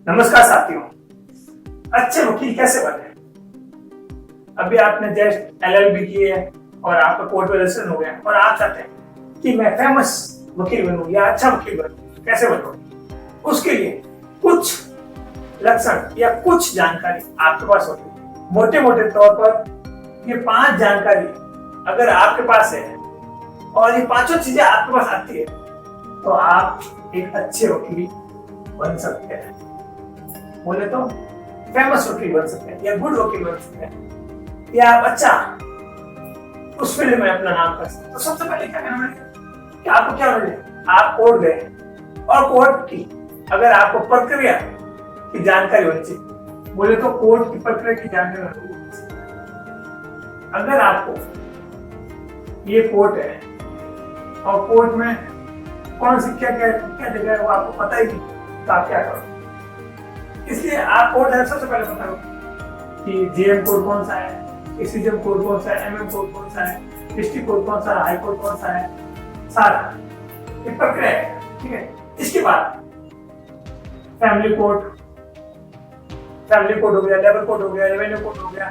नमस्कार साथियों। अच्छे वकील कैसे बने? अभी आपने जस्ट एलएलबी की है और आपका कोर्ट में रजिस्ट्रेशन हो गया और आप चाहते हैं कि मैं फेमस वकील बनूं या अच्छा वकील बनूं। कैसे बनूं? उसके लिए कुछ लक्षण या कुछ जानकारी आपके पास होती है। मोटे मोटे तौर पर ये 5 जानकारी अगर आपके पास है और ये 5 चीजें आपके पास आती है तो आप एक अच्छे वकील बन सकते हैं। बोले तो फेमस वकील बन सकते हैं या गुड वकील बन सकते हैं या आप अच्छा उस फील्ड में अपना नाम कर सकते हैं। तो सबसे पहले क्या करना है कि आपको क्या होना है, आप कोर्ट गए और कोर्ट की अगर आपको प्रक्रिया की जानकारी होनी चाहिए। बोले तो कोर्ट की प्रक्रिया की जानकारी होनी चाहिए। अगर आपको ये कोर्ट है और कोर्ट में कौन सी क्या जगह है वो आपको पता ही नहीं तो आप क्या करो। इसलिए आप कोर्ट है सबसे पहले पता हो कि जेएम कोर्ट कौन सा है, एसीजेएम कोर्ट कौन सा है, एमएम कोर्ट कौन सा है, डिस्ट्रिक्ट कोर्ट कौन सा है, हाई कोर्ट कौन सा है, सारा ये प्रक्रिया है। ठीक है, इसके बाद फैमिली कोर्ट हो गया, लेबर कोर्ट हो गया, रेवेन्यू कोर्ट हो गया,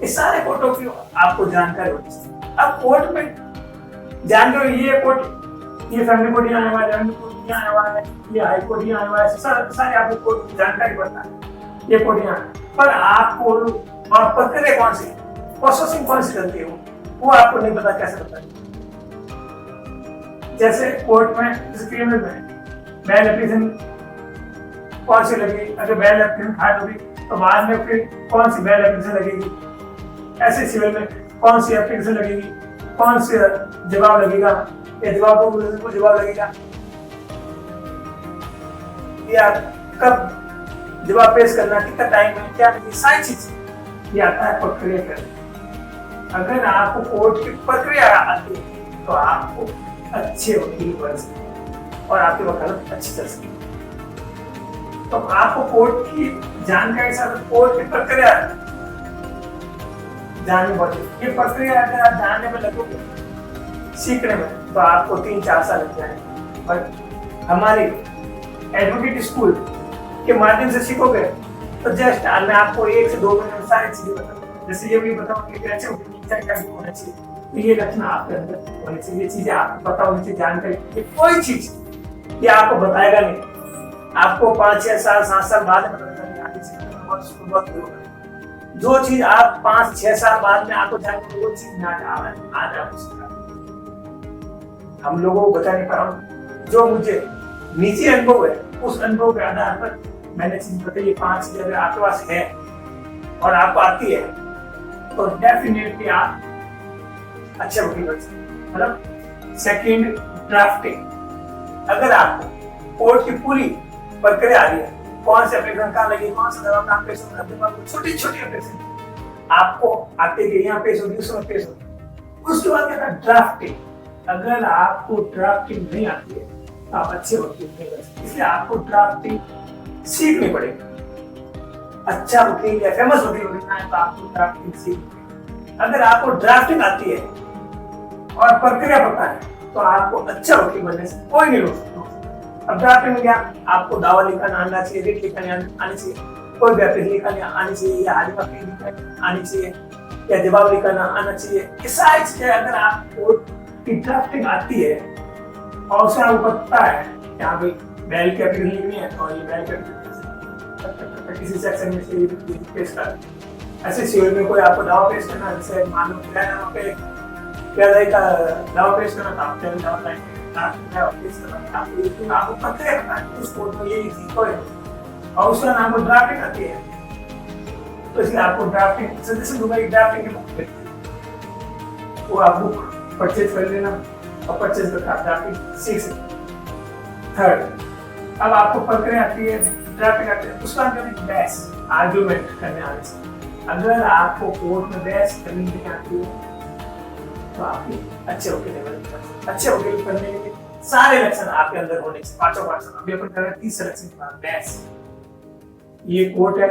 इस सारे कोर्टों की आपको जानकारी होनी चाहिए। अब कोर्ट में जानकारी ये कोर्ट, ये फैमिली कोर्ट यहाँ आने वाला है, रेवेन्यू कोर्ट यहाँ आने वाला है, ये हाई कोर्ट यहाँ आने वाला है, सारे आपको कोर्ट की जानकारी पड़ता है। ये कोर्ट यहाँ पर आपको और प्रक्रिया कौन सी, प्रोसेसिंग कौन सी चलती है वो आपको नहीं पता। कैसे पता? जैसे कोर्ट में जैसे क्रिमिनल में बेल एप्लीकेशन कौन सी लगी, अगर बेल एप्लीकेशन फाइल होगी तो बाद में फिर कौन सी बेल एप्लीकेशन लगेगी। ऐसे सिविल में कौन सी एप्लीकेशन लगेगी, कौन सी जवाब लगेगा, या जवाब को जवाब लगेगा, या कब जवाब पेश करना, कितना टाइम है, क्या नहीं, सारी चीज ये आता है प्रक्रिया करने। अगर आपको कोर्ट की प्रक्रिया आती है तो आपको अच्छे वकील बन सकते और आपकी वकालत अच्छी चल सकती है। तो आपको कोर्ट की जानकारी के साथ कोर्ट की प्रक्रिया जाननी पड़ेगी। ये प्रक्रिया अगर आप जानने में लगोगे, सीखने में, तो आपको 3-4 साल लग जाएंगे। और हमारे एडवोकेट स्कूल के माध्यम से सीखोगे तो जस्ट मैं आपको 1 से 2 मिनट में सारी चीजें बताऊंगा। जैसे ये भी बताऊंगा कि अच्छे क्या होना चाहिए, तो ये लक्षण आपके अंदर होने चाहिए, ये चीजें आपको पता होनी चाहिए। जानकारी ये कोई चीज ये आपको बताएगा नहीं, आपको 5-6 साल 7 साल बाद में बताएगा। जो चीज आप 5-6 साल बाद में आपको जानकारी वो चीज आज आपको सिखा। हम लोगों को बता नहीं पा रहा हूँ, जो मुझे निजी अनुभव है उस अनुभव के आधार पर मैंने चीज बताई। 5 चीजें अगर आपके पास है और आपको आती है तो डेफिनेटली आप अच्छे वकील बन सकते हैं। मतलब सेकंड, ड्राफ्टिंग। अगर आपको कोर्ट की पूरी प्रक्रिया आ रही है, कौन से एप्लीकेशन कहाँ लगी, कौन सा दवा कहाँ पेश होगा, छोटी छोटी एप्लीकेशन आपको आते कि यहाँ पेश होगी, उसमें पेश होगी। उसके बाद क्या है ड्राफ्टिंग। अगर आपको ड्राफ्टिंग नहीं आती है तो आप अच्छे वकील नहीं बन सकते। इसलिए आपको ड्राफ्टिंग सीखनी पड़ेगी। अच्छा वकील या फेमस वकील बनना है तो आपको ड्राफ्टिंग सीखनी। अगर आपको ड्राफ्टिंग आती है और प्रक्रिया पता है तो आपको अच्छा वकील बनने से कोई नहीं रोक सकता। अब ड्राफ्टिंग में क्या, आपको दावा लिखना आना चाहिए, रिट लिखना आनी चाहिए, कोई भी एप्लीकेशन लिखना आनी चाहिए, या हाजिर लिखना आनी चाहिए, या जवाब लिखना आना चाहिए। ये सारी चीजें अगर आपको की ड्राफ्टिंग आती है और उससे आपको पता है यहाँ पे बेल की एप्लीकेशन लिखनी है और ये बेल की किसी सेक्शन में से पेश कर। ऐसे सिविल में कोई आपको दावा पेश करना, जैसे मान लो नाम पे का दावा पेश करना, आप दावा लाएंगे आपको पता है उस कोर्ट में ये चीज कोई और उसका नाम को ड्राफ्टिंग आती है। तो इसलिए आपको ड्राफ्टिंग सजेशन दूंगा कि ड्राफ्टिंग की बुक वो आप बुक परचेज कर लेना और परचेज करके आप ड्राफ्टिंग सीख सकते। थर्ड, अब आपको प्रक्रिया आती है, ड्राफ्टिंग आती है, उसका अंदर बहस आर्गुमेंट करने आने से। अगर आपको कोर्ट में बहस करनी नहीं आती है तो आप अच्छे वकील बनने। अच्छे वकील बनने के लिए सारे लक्षण आपके अंदर होने चाहिए, 5 अभी अपन कर रहे हैं 30 लक्षण के बाद बहस। ये कोर्ट है,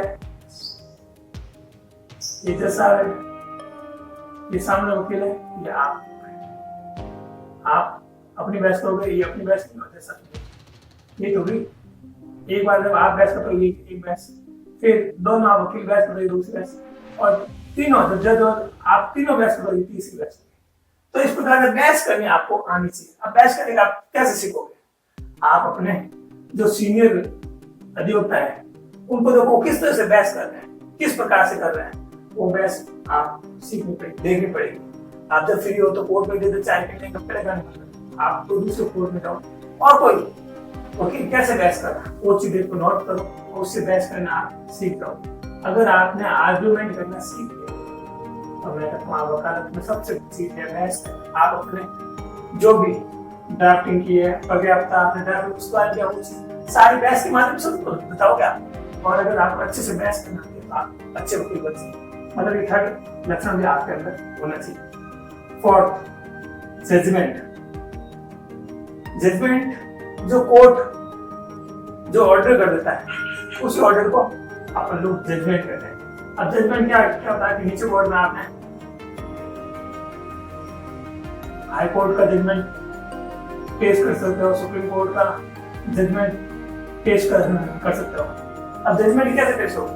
ये जज साहब है, ये सामने वकील है, ये आप अपनी बहस करोगे, ये अपनी बहस करोगे। ये तो भी एक बार जब आप बहस करो एक बहस, फिर दोनों आप वकील बहस करो दूसरी बहस, और तीनों जब जज और आप तीनों बहस करो तीसरी बहस। तो इस प्रकार से बहस करनी आपको आनी चाहिए। अब बहस करने का आप कैसे सीखोगे? आप अपने जो सीनियर अधिवक्ता है उनको देखो किस तरह से बहस कर रहे हैं, किस प्रकार से कर रहे हैं, वो बहस आप सीखनी पड़ेगी, देखनी पड़ेगी। आप जब फ्री हो तो कोर्ट में दे चाय पीने का पड़ेगा नहीं, आप तो दूसरे कोर्ट में जाओ और कोई वकील कैसे बहस कर रहा है वो चीजें को नोट करो और उससे बहस करना आप सीख जाओ। अगर आपने आर्ग्यूमेंट करना सीख लिया तो मैं कहता हूँ वकालत में सबसे चीज है बहस है। आप अपने जो भी ड्राफ्टिंग की है, पर्याप्त आपने ड्राफ्ट उसको किया, सारी बहस के माध्यम से बताओगे आप। और अगर आपको अच्छे से बहस करना है तो आप अच्छे वकील बन सकते। मतलब ये थर्ड लक्षण भी आपके अंदर होना चाहिए। Fourth, judgement. जजमेंट जो कोर्ट जो ऑर्डर कर देता है उसी ऑर्डर को अपन लोग जजमेंट कहते हैं। अब जजमेंट क्या क्या होता है कि नीचे कोर्ट में आपने हाई कोर्ट का जजमेंट पेश कर सकते हो, सुप्रीम कोर्ट का जजमेंट पेश कर सकते हो। अब जजमेंट कैसे पेश हो?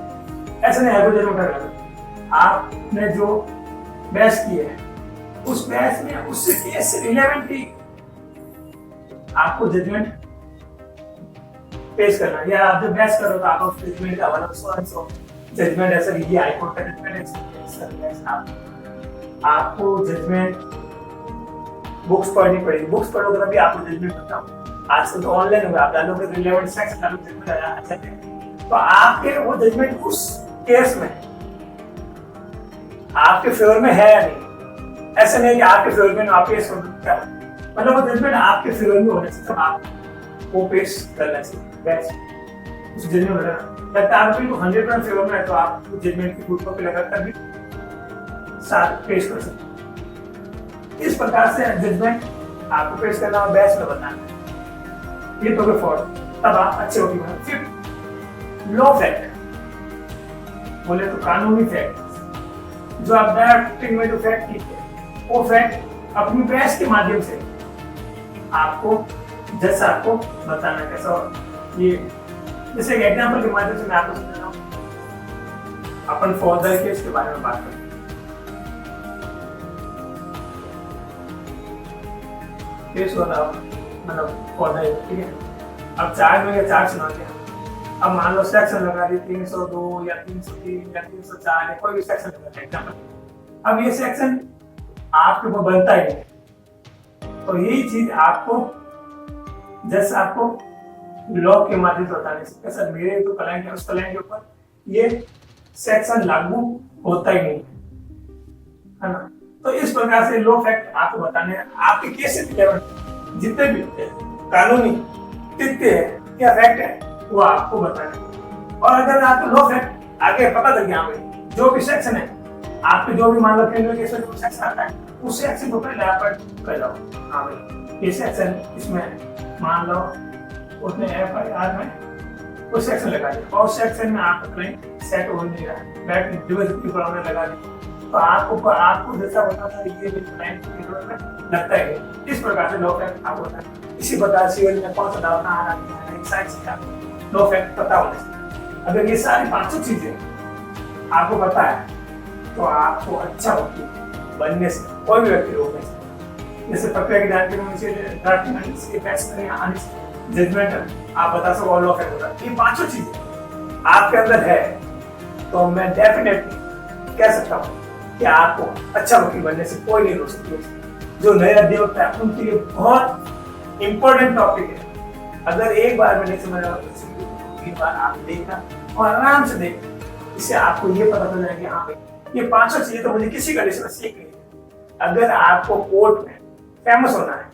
ऐसे नहीं है जजमेंट कर आपने जो बहस की है उस बहस में उससे केस से रिलेवेंट की आपको जजमेंट पेश करना। या आप जब बहस करो तो आप उस जजमेंट का हवाला जजमेंट ऐसा लीजिए, हाई कोर्ट का जजमेंट आपको जजमेंट बुक्स पढ़नी पड़ेगी। बुक्स पढ़ोगे तभी आपको जजमेंट बताओ। आजकल तो ऑनलाइन होगा, आप डालोगे रिलेवेंट सेक्शन डालोगे जजमेंट आ जाते हैं, तो आपके वो जजमेंट उस केस में आपके फेवर में है या नहीं। ऐसा नहीं कि आपके फेवर में आप पेश कर सकते हो, मतलब वो जजमेंट आपके फेवर में होने से आप वो पेश करना चाहिए। बेस्ट उस जजमेंट में लगता है आपको 100% फेवर में है तो आप जजमेंट की फुट कॉपी लगाकर भी साथ पेश कर सकते हैं। इस प्रकार से जजमेंट आपको पेश करना और बहस में बताना। ये तो फॉर तब आप अच्छे वकील बने। फिर लॉ फैक्ट, बोले तो कानूनी फैक्ट जो आप डायरेक्टिंग में जो फैक्ट कीजिए वो फैक्ट अपनी बहस के माध्यम से आपको जज आपको बताना कैसा। ये जैसे एक एग्जांपल के माध्यम से मैं आपको समझा रहा हूँ। अपन फौजदारी केस के बारे में बात करते हैं। केस हो रहा मतलब फौजदारी, ठीक है। अब चार्ज में चार्ज सुना दिया, अब मान लो सेक्शन लगा दी 302 या 303 या 304 या कोई भी सेक्शन लगा दिया एग्जांपल। अब ये सेक्शन आपके ऊपर बनता ही नहीं, तो यही चीज आपको जैसे आपको लॉ के माध्यम से बताने से सर मेरे जो क्लाइंट है उस क्लाइंट के ऊपर ये सेक्शन लागू होता ही नहीं है ना। तो इस प्रकार से लॉ फैक्ट आपको बताने हैं। आपके केस से जितने भी कानूनी तथ्य है क्या फैक्ट है वो आपको बताने। और अगर आपको लॉ फैक्ट आगे पता लग गया जो भी सेक्शन है आपके जो भी मान लो क्रिमिनल केस में जो सेक्शन आता है उस सेक्शन को पहले आप कर लो। हाँ भाई ये सेक्शन इसमें मान लो उसने FIR में उस सेक्शन लगा दिया और सेक्शन में आपका क्लेम सेट हो नहीं रहा है, बैक डिविजन की प्रॉब्लम लगा दी तो आपको जैसा बता था ये भी क्लाइंट की जरूरत है लगता है। इस प्रकार से लॉ फैक्ट आपको होता है। इसी प्रकार सिविल में कौन सा दावा कहाँ आना है साइंस का लॉ फैक्ट पता होना चाहिए। अगर ये सारी 500 चीजें आपको पता है तो आपको अच्छा वकील बनने से कोई भी व्यक्ति रोक नहीं सकता। जैसे प्रक्रिया की जानकारी होनी चाहिए, जजमेंट आप बता सको लॉ फैक्ट होता है। ये 500 चीजें आपके अंदर है तो मैं डेफिनेटली कह सकता हूँ कि आपको अच्छा वकील बनने से कोई नहीं रोक सकती। जो नए अधिवक्ता है उनके लिए बहुत इंपॉर्टेंट टॉपिक है। अगर एक बार में नहीं समझ आया तो एक बार आप देखना और आराम से देखना, इससे आपको ये पता चल जाएगा हाँ भाई ये 500 चीजें तो मुझे किसी कंडीशन में सीखनी है। अगर आपको कोर्ट में फेमस होना है,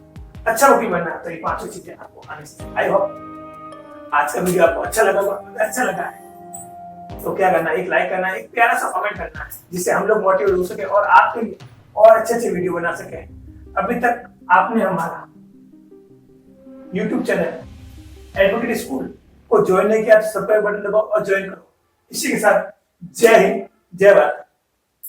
अच्छा वकील बनना है तो ये 500 चीजें आपको आनी चाहिए। आई होप आज का वीडियो आपको अच्छा लगा होगा। अच्छा लगा है तो क्या करना है, एक लाइक करना है, एक प्यारा सा कमेंट करना है जिससे हम लोग मोटिवेट हो सके और आपके लिए और अच्छे वीडियो बना सके। अभी तक आपने हमारा YouTube चैनल एडवोकेट स्कूल को ज्वाइन नहीं किया तो सब्सक्राइब बटन दबाओ और ज्वाइन करो। इसी के साथ जय हिंद जय भारत।